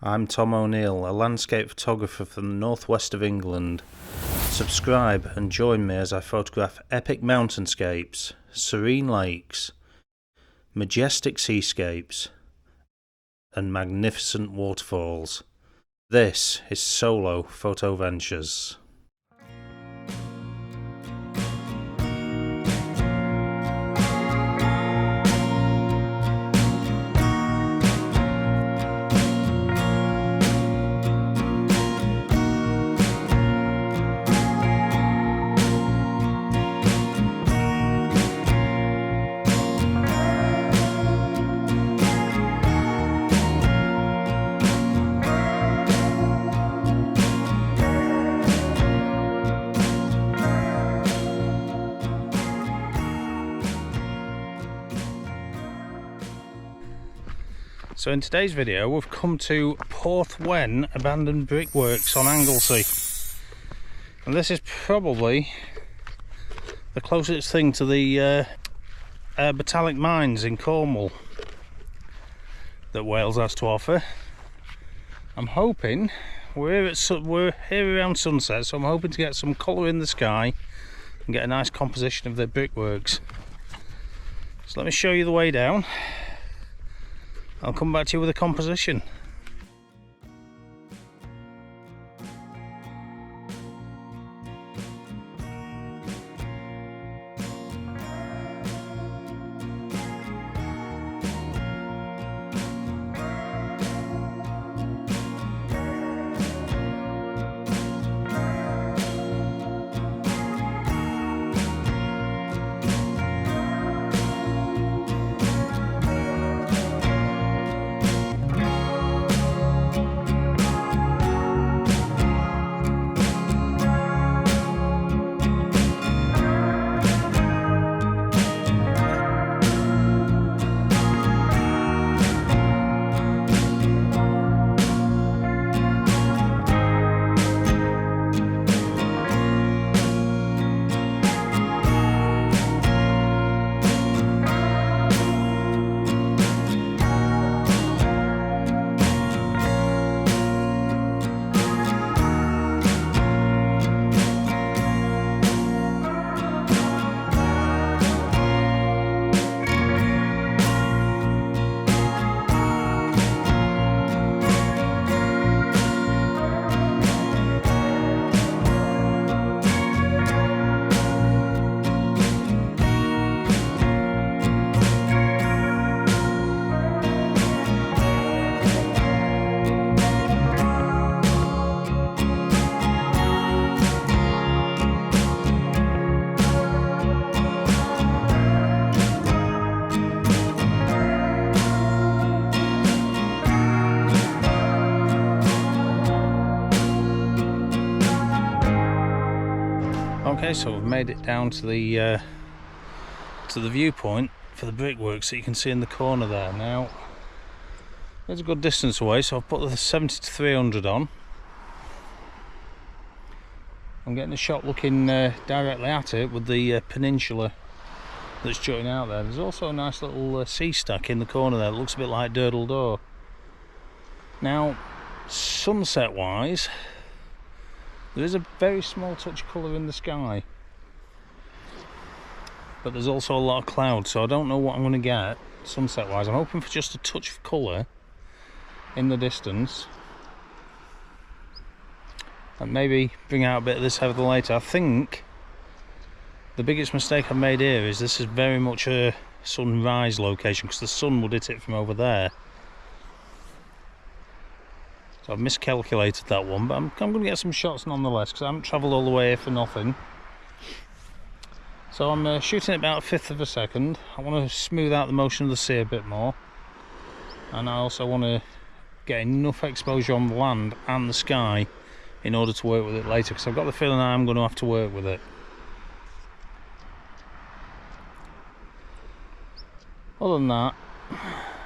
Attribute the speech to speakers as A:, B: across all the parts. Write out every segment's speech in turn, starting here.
A: I'm Tom O'Neill, a landscape photographer from the northwest of England. Subscribe and join me as I photograph epic mountainscapes, serene lakes, majestic seascapes, and magnificent waterfalls. This is Solo Photo Ventures. So in today's video we've come to Porthwen abandoned brickworks on Anglesey, and this is probably the closest thing to the metallic mines in Cornwall that Wales has to offer. I'm hoping we're here around sunset, so I'm hoping to get some colour in the sky and get a nice composition of the brickworks. So let me show you the way down. I'll come back to you with a composition. Okay, so we've made it down to the viewpoint for the brickworks that you can see in the corner there. Now, it's a good distance away, so I've put the 70 to 300 on. I'm getting a shot looking directly at it with the peninsula that's jutting out there. There's also a nice little sea stack in the corner there that looks a bit like Durdle Door. Now, sunset wise, there is a very small touch of colour in the sky, but there's also a lot of cloud, so I don't know what I'm going to get sunset wise. I'm hoping for just a touch of colour in the distance and maybe bring out a bit of this over the later. I think the biggest mistake I've made here is this is very much a sunrise location, because the sun would hit it from over there. So I've miscalculated that one, but I'm going to get some shots nonetheless, because I haven't travelled all the way here for nothing. So I'm shooting at about a fifth of a second. I want to smooth out the motion of the sea a bit more, and I also want to get enough exposure on the land and the sky in order to work with it later, because I've got the feeling I'm going to have to work with it. Other than that,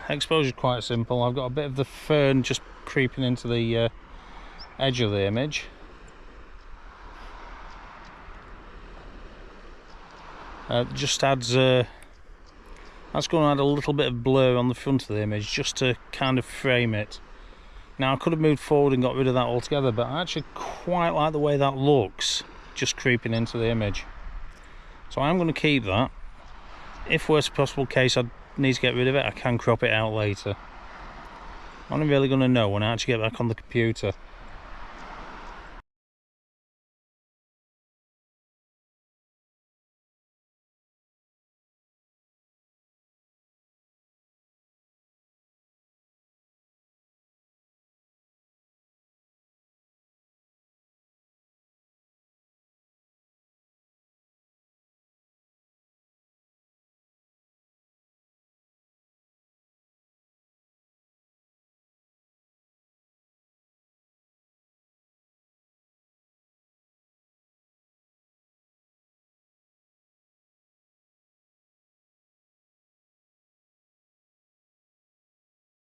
A: exposure is quite simple. I've got a bit of the fern just creeping into the edge of the image. Just adds that's going to add a little bit of blur on the front of the image, just to kind of frame it Now I could have moved forward and got rid of that altogether, but I actually quite like the way that looks, just creeping into the image. So I'm going to keep that. If worst possible case I need to get rid of it, I can crop it out later. I'm only really going to know when I actually get back on the computer.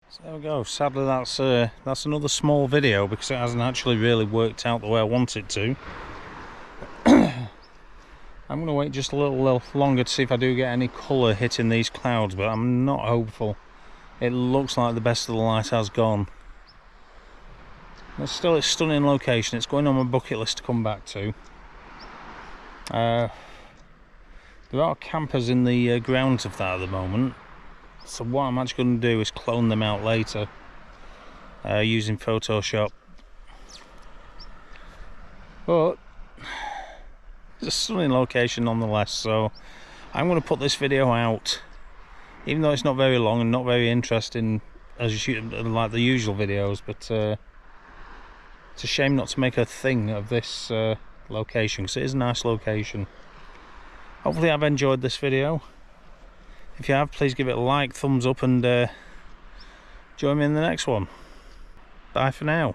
A: So there we go. Sadly that's another small video because it hasn't actually really worked out the way I want it to. I'm going to wait just a little longer to see if I do get any colour hitting these clouds, but I'm not hopeful. It looks like the best of the light has gone. But still, it's a stunning location. It's going on my bucket list to come back to. There are campers in the grounds of that at the moment. So what I'm actually going to do is clone them out later using Photoshop. But it's a stunning location nonetheless, so I'm going to put this video out, even though it's not very long and not very interesting as you shoot like the usual videos, but it's a shame not to make a thing of this location, because it is a nice location. Hopefully I've enjoyed this video. If you have, please give it a like, thumbs up, and join me in the next one. Bye for now.